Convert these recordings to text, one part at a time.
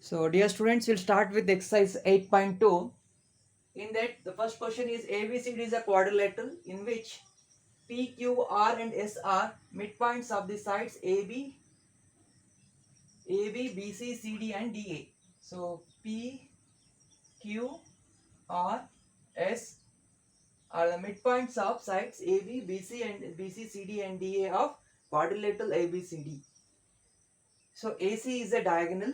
So, dear students, we'll start with exercise 8.2. In that, the first question is ABCD is a quadrilateral in which P, Q, R, and S are midpoints of the sides AB, BC, CD, and DA. So, P, Q, R, S are the midpoints of sides AB, BC, and BC, CD, and DA of quadrilateral ABCD. So, AC is a diagonal.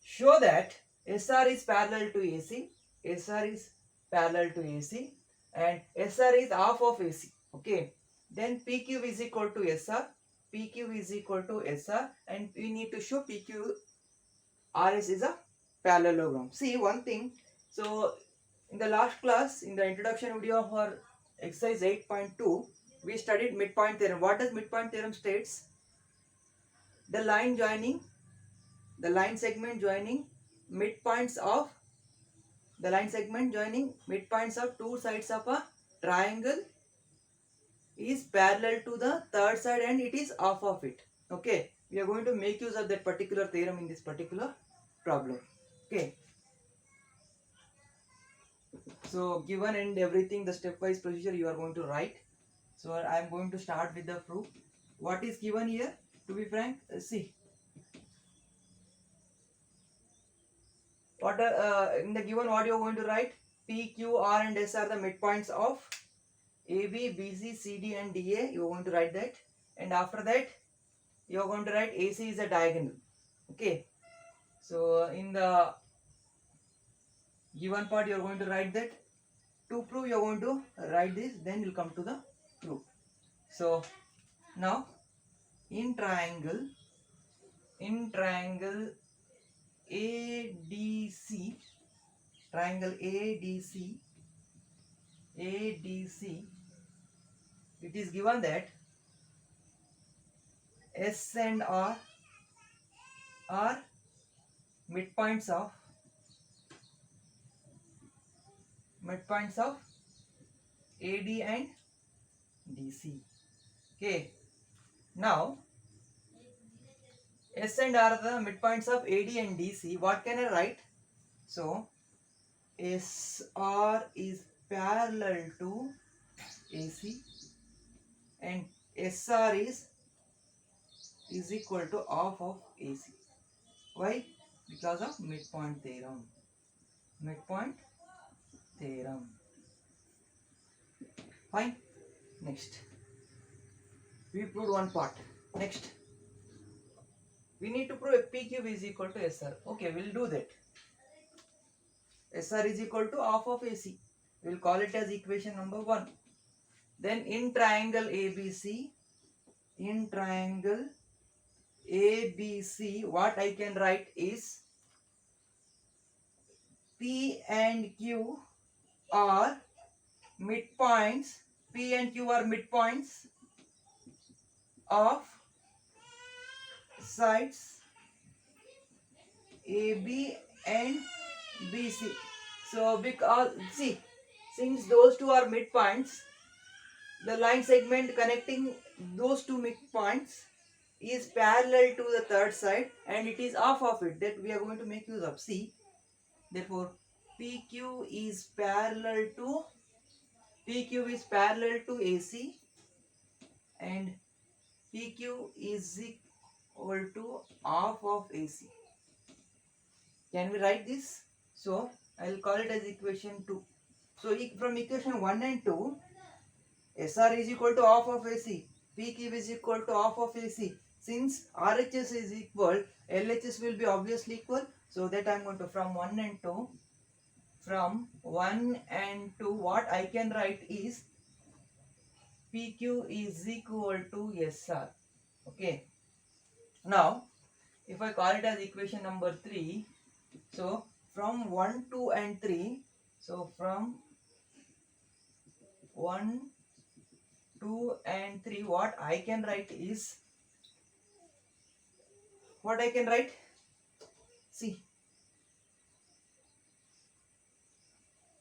Show that SR is parallel to AC, SR is parallel to AC, and SR is half of AC. Okay. Then PQ is equal to SR, PQ is equal to SR, and we need to show PQRS is a parallelogram. See one thing. So in the last class, in the introduction video of our exercise 8.2, we studied midpoint theorem. What does midpoint theorem states? The line joining, the line segment joining midpoints of the line segment joining midpoints of two sides of a triangle is parallel to the third side and it is half of it. Okay, we are going to make use of that particular theorem in this particular problem. Okay, so given and everything, the stepwise procedure you are going to write. So I am going to start with the proof. What is given here? To be frank, see what in the given what you are going to write. P, Q, R, and S are the midpoints of AB, BC, CD, and DA. You are going to write that, and after that you are going to write AC is a diagonal. Okay, so in the given part you are going to write that. To prove you are going to write this, then you'll come to the proof. So now in triangle ADC, triangle ADC, it is given that S and R are midpoints of AD and DC. Okay, now S and R are the midpoints of AD and DC. What can I write? So SR is parallel to AC and SR is equal to half of AC. Why? Because of midpoint theorem. Midpoint theorem. Fine. Next, we proved one part. Next, we need to prove if PQ is equal to SR. Okay, we'll do that. SR is equal to half of AC. We'll call it as equation number 1. Then in triangle ABC, what I can write is P and Q are midpoints. P and Q are midpoints of sides AB and BC. So because see, since those two are midpoints, the line segment connecting those two midpoints is parallel to the third side and it is half of it, that we are going to make use of. See, therefore PQ is parallel to AC and PQ is equal to half of AC. Can we write this? So I will call it as equation 2. So from equation 1 and 2, SR is equal to half of AC, PQ is equal to half of AC. Since RHS is equal, LHS will be obviously equal. So that I am going to from 1 and 2, what I can write is PQ is equal to SR. Okay. Now if I call it as equation number 3, so from 1, 2 and 3, so from 1, 2 and 3, what I can write is, see,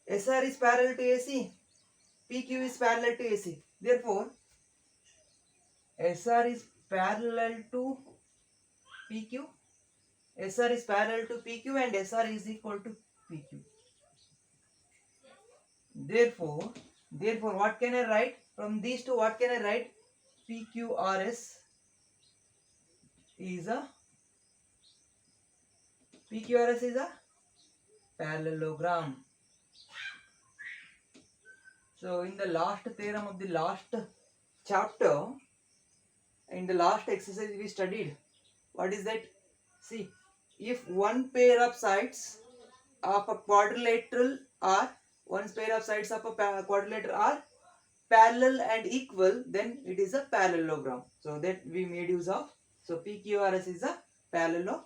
SR is parallel to AC, PQ is parallel to AC. Therefore, SR is parallel to PQ SR is parallel to PQ and SR is equal to PQ. Therefore, what can I write? From these two, what can I write? PQRS is a parallelogram. So in the last theorem of the last chapter, in the last exercise we studied, what is that? See, if one pair of sides of a quadrilateral are parallel and equal, then it is a parallelogram. So that we made use of. So PQRS is a parallelogram.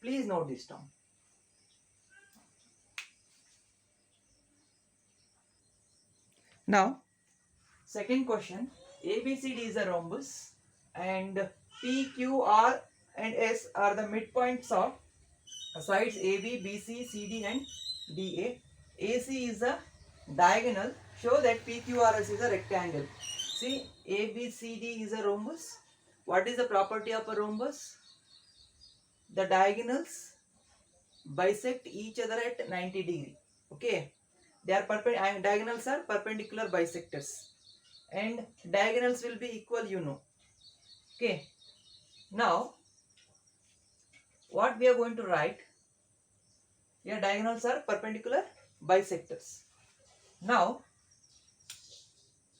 Please note this term. Now, second question. ABCD is a rhombus and PQR and S are the midpoints of sides AB, BC, CD and DA. AC is a diagonal. Show that PQRS is a rectangle. See, ABCD is a rhombus. What is the property of a rhombus? The diagonals bisect each other at 90 degree. Okay, they are diagonals are perpendicular bisectors, and diagonals will be equal. Okay. Now, what we are going to write? Here diagonals are perpendicular bisectors. Now,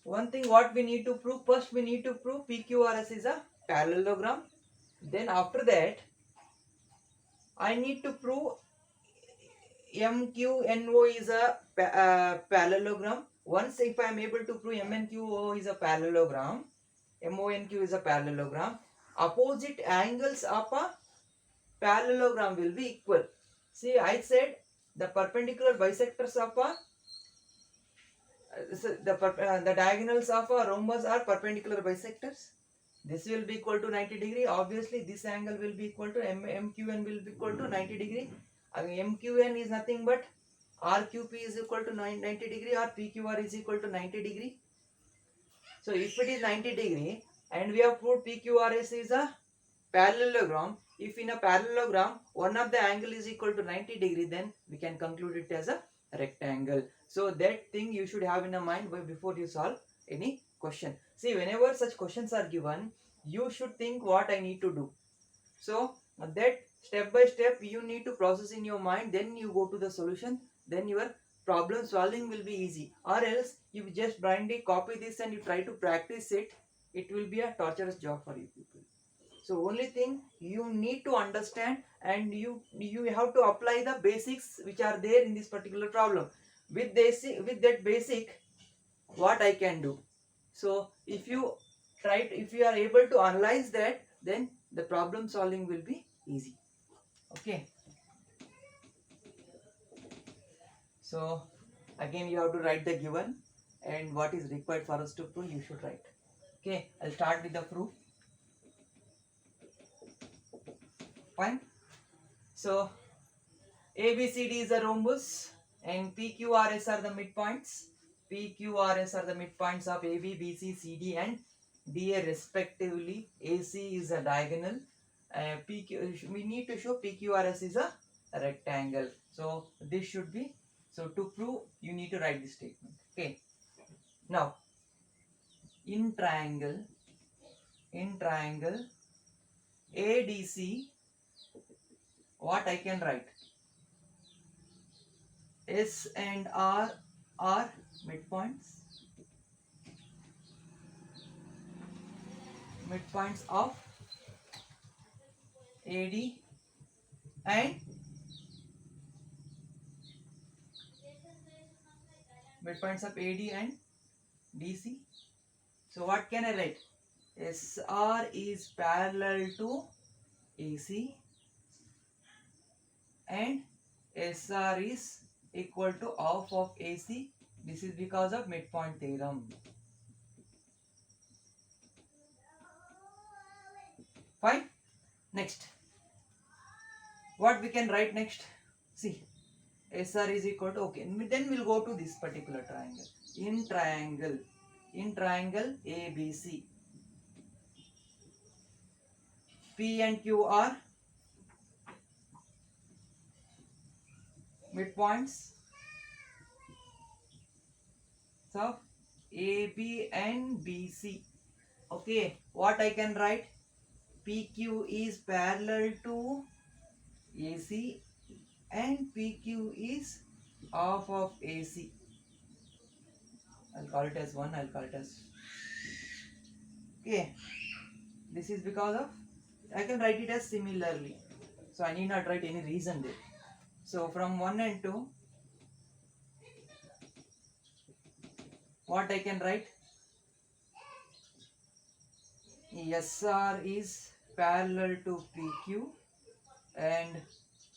one thing what we need to prove, first we need to prove PQRS is a parallelogram. Then after that, I need to prove MQNO is a parallelogram. Once if I am able to prove MNQO is a parallelogram, MONQ is a parallelogram, opposite angles of a parallelogram will be equal. See, I said the perpendicular bisectors of a the diagonals of a rhombus are perpendicular bisectors. This will be equal to 90 degree. Obviously, this angle will be equal to MQN will be equal to 90 degree. MQN is nothing but RQP is equal to 90 degree or PQR is equal to 90 degree. So, if it is 90 degree and we have proved PQRS is a parallelogram, if in a parallelogram one of the angle is equal to 90 degree, then we can conclude it as a rectangle. So that thing you should have in a mind before you solve any question. See, whenever such questions are given, you should think what I need to do. So that step by step you need to process in your mind, then you go to the solution, then your problem solving will be easy. Or else you just blindly copy this and you try to practice it, it will be a torturous job for you people. So only thing you need to understand, and you have to apply the basics which are there in this particular problem. With that basic, what I can do. So if you are able to analyze that, then the problem solving will be easy. Okay. So again you have to write the given and what is required for us to prove, you should write. Okay, I'll start with the proof. Fine. So ABCD is a rhombus and PQRS are the midpoints. PQRS are the midpoints of AB, BC, CD and DA respectively. AC is a diagonal. We need to show PQRS is a rectangle. So this should be, so to prove you need to write this statement. Okay. Now in triangle ADC, what I can write? S and R are midpoints of AD and DC. So what can I write? SR is parallel to AC and SR is equal to half of AC. This is because of midpoint theorem. Fine. Next, what we can write next? See, SR is equal to, okay, then we'll go to this particular triangle. In triangle ABC, P and Q are midpoints of AB and BC. Okay, what I can write? PQ is parallel to AC and PQ is half of AC. I'll call it as 1, I'll call it as. Okay, this is because of, I can write it as similarly. So I need not write any reason there. So from 1 and 2, what I can write? SR is parallel to PQ and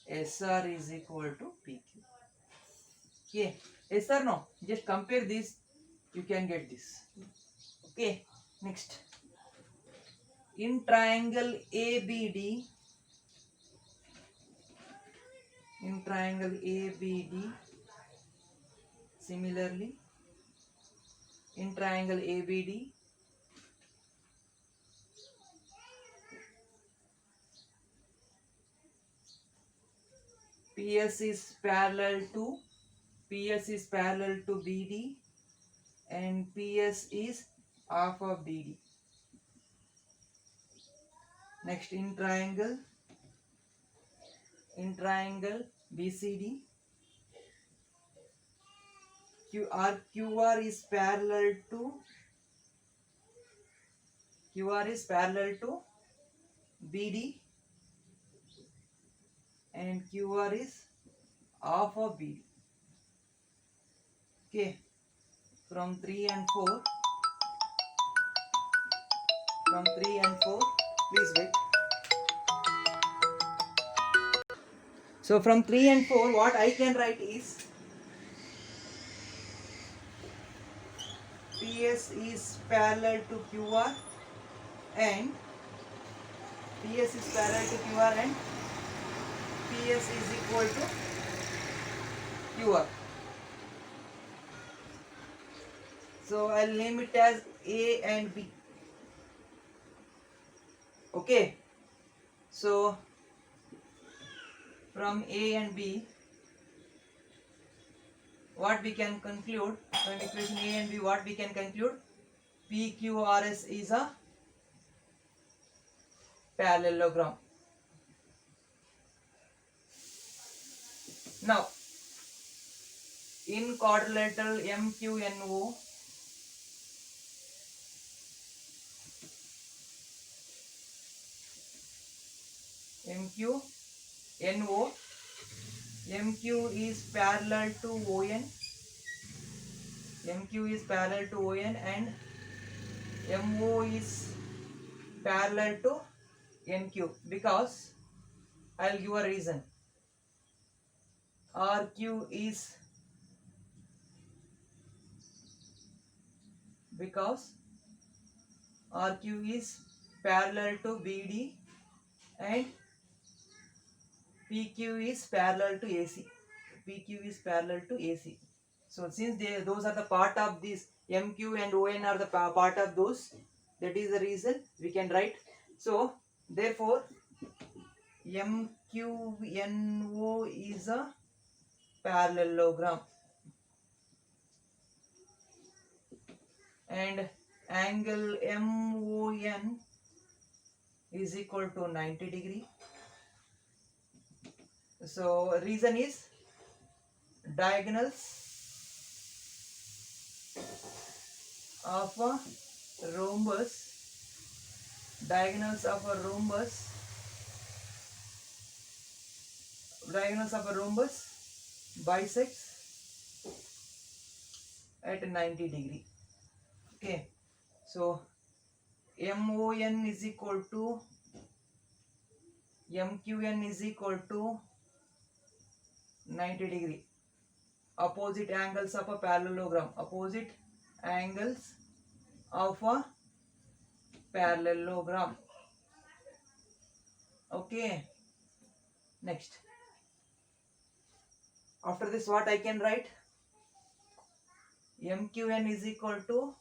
SR is equal to PQ. Okay, yes or no? Just compare this, you can get this. Okay, next. In triangle ABD, similarly, in triangle ABD, PS is parallel to BD and PS is half of BD. Next, in triangle BCD, QR is parallel to BD and QR is half of BD. Okay, from 3 and 4, please wait. So from 3 and 4, what I can write is PS is parallel to QR and PS is equal to QR. So I'll name it as A and B. Okay. So from A and B, what we can conclude, from equation A and B, what we can conclude? PQRS is a parallelogram. Now, in quadrilateral MQNO, MQ is parallel to ON. And MO is parallel to NQ, because I'll give a reason. RQ is parallel to BD and PQ is parallel to AC. So since those are the part of this, MQ and ON are the part of those, that is the reason we can write. So therefore MQNO is a parallelogram and angle MON is equal to 90 degree. So reason is diagonals of a rhombus bisects at 90 degree. Okay, so MQN is equal to 90 degree. Opposite angles of a parallelogram. Okay, next. After this, what I can write? MQN is equal to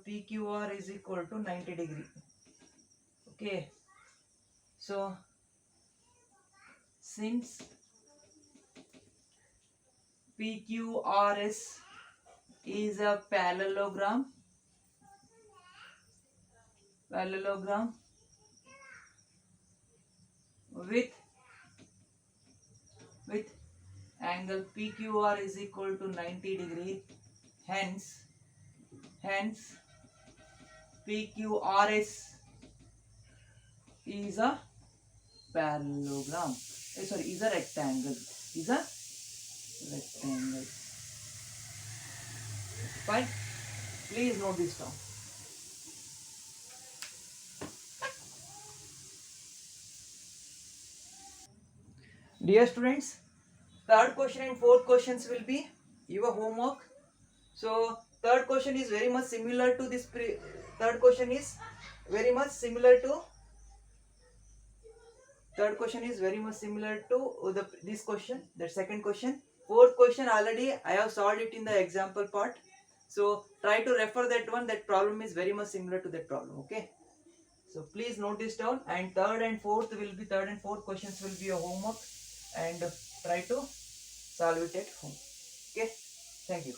PQR is equal to 90 degree. Okay, So since PQRS is a parallelogram with angle PQR is equal to 90 degree, hence PQRS is a parallelogram. Is a rectangle. Fine. Please note this down. Dear students, third question and fourth questions will be your homework. So third question is very much similar to this. Third question is very much similar to. Third question is very much similar to this question. The second question. Fourth question already I have solved it in the example part. So try to refer that one. That problem is very much similar to that problem. Okay. So please note this down. And third and fourth questions will be your homework, and try to solve it at home. Okay. Thank you.